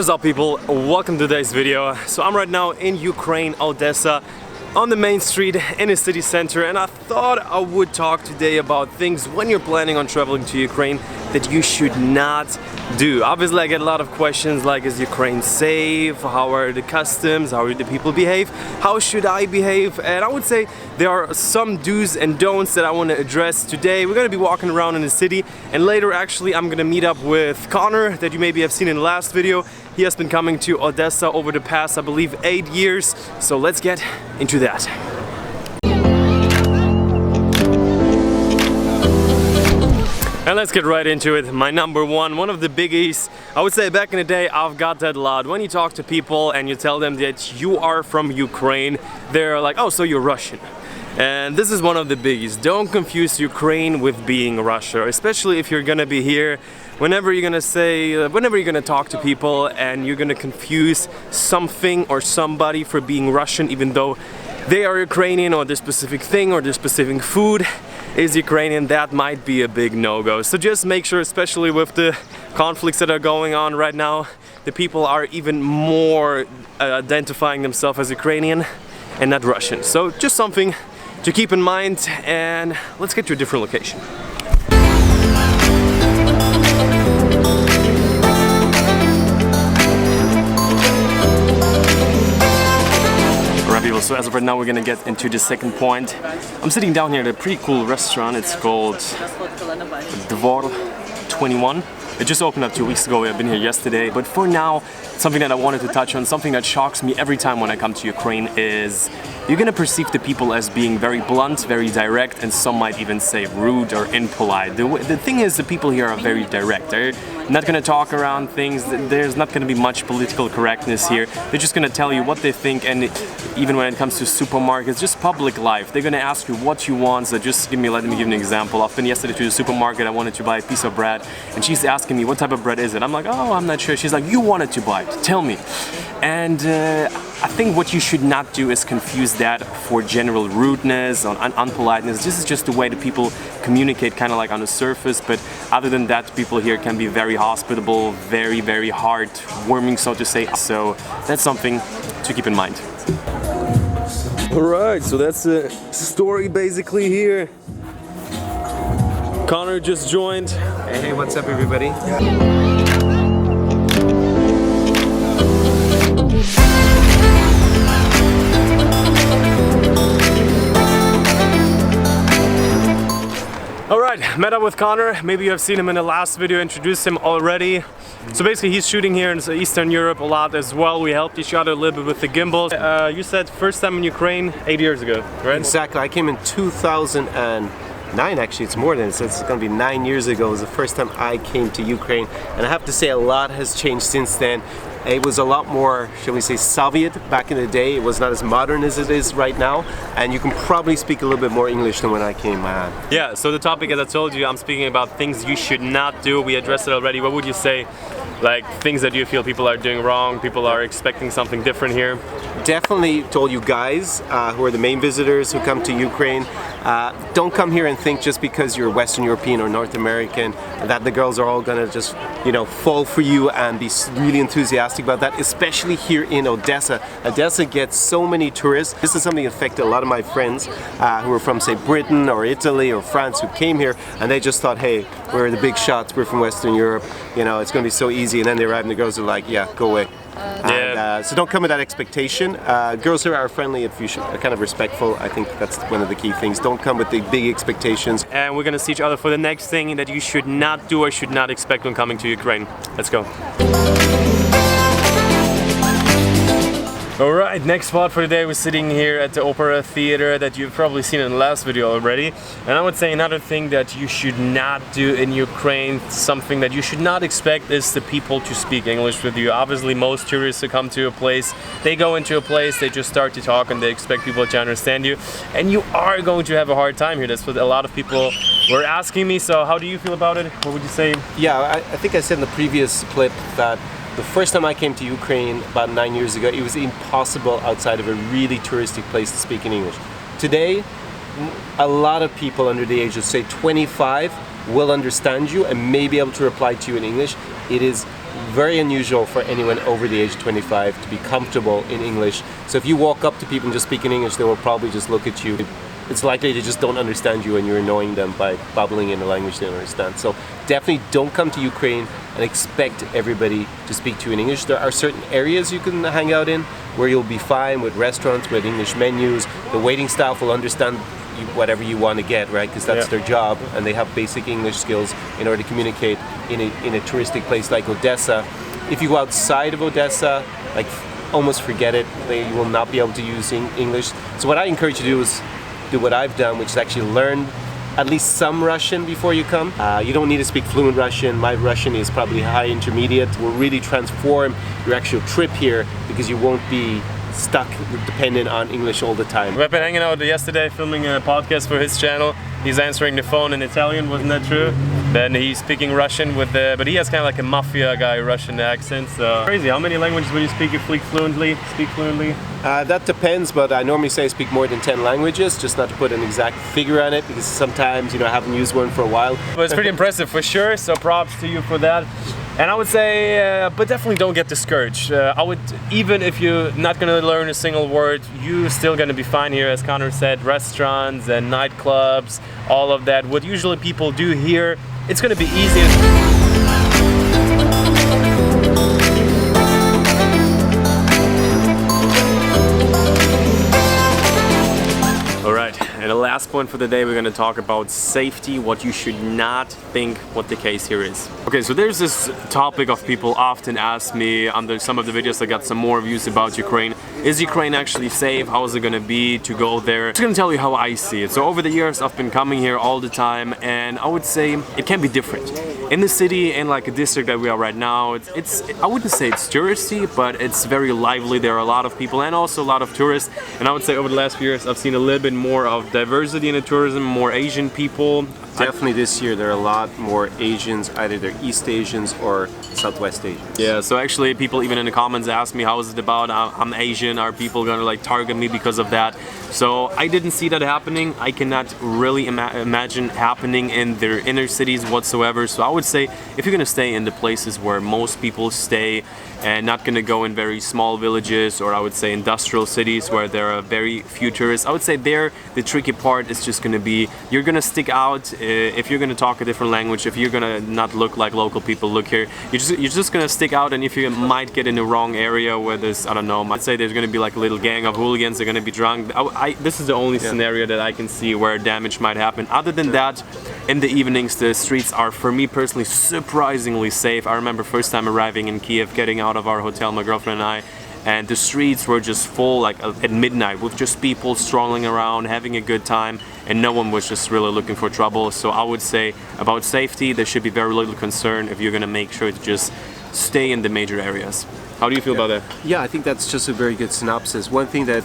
What is up, people? Welcome to today's video. So I'm right now in Ukraine, Odessa, on the main street in the city center, and I thought I would talk today about things when you're planning on traveling to Ukraine that you should not do. Obviously I get a lot of questions like, is Ukraine safe? How are the customs? How do the people behave? How should I behave? And I would say there are some do's and don'ts that I want to address today. We're going to be walking around in the city, and later actually I'm going to meet up with Connor that you maybe have seen in the last video. He has been coming to Odessa over the past, I believe, 8 years. So let's get into that. And let's get right into it. My number one of the biggies, I would say back in the day, I've got that a lot. When you talk to people and you tell them that you are from Ukraine, they're like, oh, so you're Russian. And this is one of the biggies. Don't confuse Ukraine with being Russia, especially if you're gonna be here. Whenever you're gonna talk to people and you're gonna confuse something or somebody for being Russian, even though they are Ukrainian, or the specific thing or the specific food is Ukrainian, that might be a big no-go. So just make sure, especially with the conflicts that are going on right now, the people are even more identifying themselves as Ukrainian and not Russian. So just something to keep in mind, and let's get to a different location. So as of right now, we're gonna get into the second point. I'm sitting down here at a pretty cool restaurant. It's called Dvor 21. It just opened up 2 weeks ago. I've been here yesterday. But for now, something that I wanted to touch on, something that shocks me every time when I come to Ukraine, is you're gonna perceive the people as being very blunt, very direct, and some might even say rude or impolite. The thing is, the people here are very direct. They're not gonna talk around things. There's not gonna be much political correctness here. They're just gonna tell you what they think, and even when it comes to supermarkets, just public life, they're gonna ask you what you want. So just let me give you an example. I've been yesterday to the supermarket. I wanted to buy a piece of bread, and she's asking me what type of bread is it. I'm like, oh, I'm not sure. She's like, you wanted to buy it, tell me. And I think what you should not do is confuse that for general rudeness or unpoliteness. This is just the way that people communicate, kind of like on the surface. But other than that, people here can be very hospitable, very, very heartwarming, so to say. So that's something to keep in mind. Alright, so that's the story basically here. Connor just joined. Hey, what's up, everybody? Alright, met up with Connor. Maybe you have seen him in the last video, introduced him already. So basically he's shooting here in Eastern Europe a lot as well. We helped each other a little bit with the gimbals. You said first time in Ukraine 8 years ago, right? Exactly, I came in 2009, actually it's more than it's going to be 9 years ago. It was the first time I came to Ukraine, and I have to say a lot has changed since then. It was a lot more, shall we say, Soviet back in the day. It was not as modern as it is right now, and you can probably speak a little bit more English than when I came. Yeah, so the topic, as I told you, I'm speaking about things you should not do. We addressed it already. What would you say, like things that you feel people are doing wrong, people are expecting something different here? Definitely told you guys who are the main visitors who come to Ukraine, don't come here and think just because you're Western European or North American that the girls are all gonna just, you know, fall for you and be really enthusiastic about that, especially here in Odessa. Odessa gets so many tourists. This is something that affected a lot of my friends who are from, say, Britain or Italy or France, who came here and they just thought, hey, we're the big shots, we're from Western Europe, you know, it's gonna be so easy, and then they arrive and the girls are like, yeah, go away. And, so don't come with that expectation. Girls here are friendly if you are kind of respectful. I think that's one of the key things. Don't come with the big expectations. And we're gonna see each other for the next thing that you should not do or should not expect when coming to Ukraine. Let's go. Alright, next spot for today, we're sitting here at the Opera Theater that you've probably seen in the last video already. And I would say another thing that you should not do in Ukraine, something that you should not expect, is the people to speak English with you. Obviously most tourists who come to a place, they go into a place, they just start to talk and they expect people to understand you. And you are going to have a hard time here. That's what a lot of people were asking me. So how do you feel about it? What would you say? Yeah, I think I said in the previous clip that the first time I came to Ukraine about 9 years ago, it was impossible outside of a really touristic place to speak in English. Today, a lot of people under the age of, say, 25 will understand you and may be able to reply to you in English. It is very unusual for anyone over the age of 25 to be comfortable in English. So if you walk up to people and just speak in English, they will probably just look at you. It's likely they just don't understand you and you're annoying them by babbling in a language they don't understand. So definitely don't come to Ukraine and expect everybody to speak to you in English. There are certain areas you can hang out in where you'll be fine with restaurants, with English menus. The waiting staff will understand whatever you want to get, right? Because that's their job, and they have basic English skills in order to communicate in a touristic place like Odessa. If you go outside of Odessa, like almost forget it. You will not be able to use English. So what I encourage you to do is do what I've done, which is actually learn at least some Russian before you come. You don't need to speak fluent Russian. My Russian is probably high intermediate. Will really transform your actual trip here because you won't be stuck dependent on English all the time. We've been hanging out yesterday filming a podcast for his channel. He's answering the phone in Italian, wasn't that true? Then he's speaking Russian but he has kind of like a mafia guy Russian accent. So crazy. How many languages would you speak fluently? That depends, but I normally say I speak more than 10 languages, just not to put an exact figure on it, because sometimes, I haven't used one for a while. But it's pretty impressive for sure, so props to you for that. And I would say, but definitely don't get discouraged. Even if you're not gonna learn a single word, you're still gonna be fine here, as Connor said. Restaurants and nightclubs, all of that. What usually people do here, it's gonna be easy. And the last point for the day, we're going to talk about safety, what you should not think what the case here is. Okay, so there's this topic of people often ask me under some of the videos that got some more views about Ukraine. Is Ukraine actually safe? How is it going to be to go there? I'm just going to tell you how I see it. So over the years, I've been coming here all the time, and I would say it can be different. In the city, in like a district that we are right now, I wouldn't say it's touristy, but it's very lively. There are a lot of people and also a lot of tourists. And I would say over the last few years, I've seen a little bit more of diversity in the tourism, more Asian people. Definitely this year there are a lot more Asians, either they're East Asians or Southwest Asians. Yeah, so actually people even in the comments ask me, how is it about I'm Asian, are people gonna like target me because of that? So I didn't see that happening. I cannot really imagine happening in their inner cities whatsoever. So I would say if you're gonna stay in the places where most people stay and not gonna go in very small villages, or I would say industrial cities where there are very few tourists, I would say there the tricky part is just gonna be you're gonna stick out if you're gonna talk a different language, if you're gonna not look like local people look here, you're just gonna stick out. And if you might get in the wrong area where there's, I don't know, might say there's gonna be like a little gang of hooligans, they're gonna be drunk. This is the only scenario that I can see where damage might happen. Other than that, in the evenings the streets are, for me personally, surprisingly safe. I remember first time arriving in Kiev, getting out of our hotel, my girlfriend and I, and the streets were just full, like at midnight, with just people strolling around, having a good time, and no one was just really looking for trouble. So I would say about safety, there should be very little concern if you're gonna make sure to just stay in the major areas. How do you feel about that? Yeah, I think that's just a very good synopsis. One thing that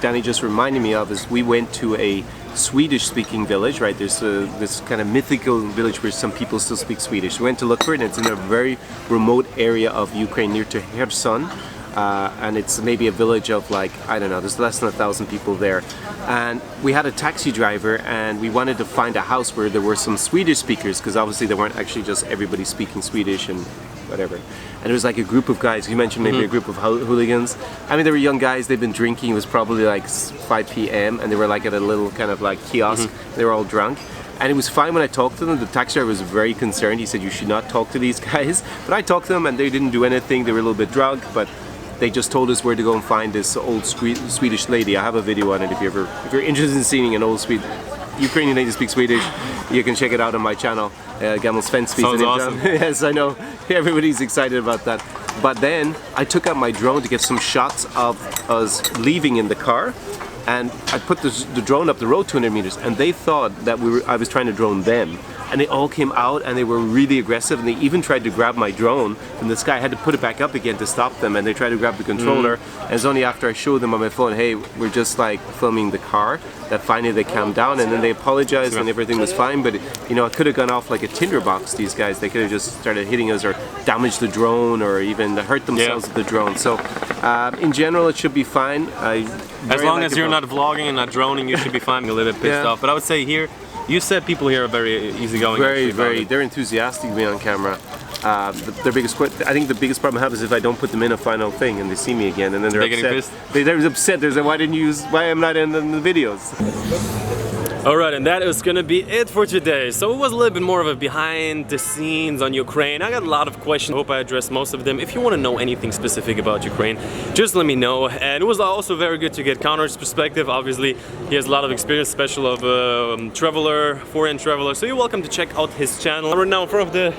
Danny just reminded me of is we went to a Swedish-speaking village, right? There's this kind of mythical village where some people still speak Swedish. We went to look for it, and it's in a very remote area of Ukraine near to Kherson. And it's maybe a village of like, I don't know, there's less than 1,000 people there. And we had a taxi driver and we wanted to find a house where there were some Swedish speakers, because obviously there weren't actually just everybody speaking Swedish and whatever. And there was like a group of guys, you mentioned maybe a group of hooligans. I mean, they were young guys, they'd been drinking, it was probably like 5 p.m. and they were like at a little kind of like kiosk, they were all drunk. And it was fine when I talked to them. The taxi driver was very concerned, he said you should not talk to these guys. But I talked to them and they didn't do anything, they were a little bit drunk, but they just told us where to go and find this old Swedish lady. I have a video on it if you're interested in seeing an old Ukrainian lady speak Swedish. You can check it out on my channel, Gammal Svensk. Sounds awesome. Yes, I know. Everybody's excited about that. But then I took out my drone to get some shots of us leaving in the car, and I put the drone up the road 200 meters, and they thought that I was trying to drone them. And they all came out and they were really aggressive, and they even tried to grab my drone from the sky. I had to put it back up again to stop them, and they tried to grab the controller. And it's only after I showed them on my phone, hey, we're just like filming the car, that finally they calmed down, and then they apologized and everything was fine. But you know, it could have gone off like a tinderbox, these guys. They could have just started hitting us or damaged the drone or even hurt themselves with the drone. So in general, it should be fine. As long as you're not vlogging and not droning, you should be fine. A little bit pissed off. But I would say here, you said people here are very easygoing. Very, they're enthusiastic to be on camera. their biggest. I think the biggest problem I have is if I don't put them in a final thing and they see me again, and then they're getting upset. pissed? They're upset. They're like, why didn't you use? Why am I not in the videos? Alright, and that is gonna be it for today. So it was a little bit more of a behind the scenes on Ukraine. I got a lot of questions. I hope I addressed most of them. If you want to know anything specific about Ukraine, just let me know. And it was also very good to get Connor's perspective. Obviously, he has a lot of experience, special of traveler, foreign traveler. So you're welcome to check out his channel. Right now in front of the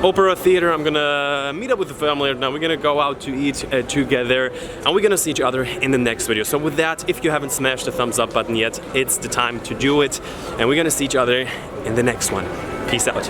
Opera Theater, I'm gonna meet up with the family right now. We're gonna go out to eat together, and we're gonna see each other in the next video. So with that, if you haven't smashed the thumbs up button yet, it's the time to do it, and we're gonna see each other in the next one. Peace out.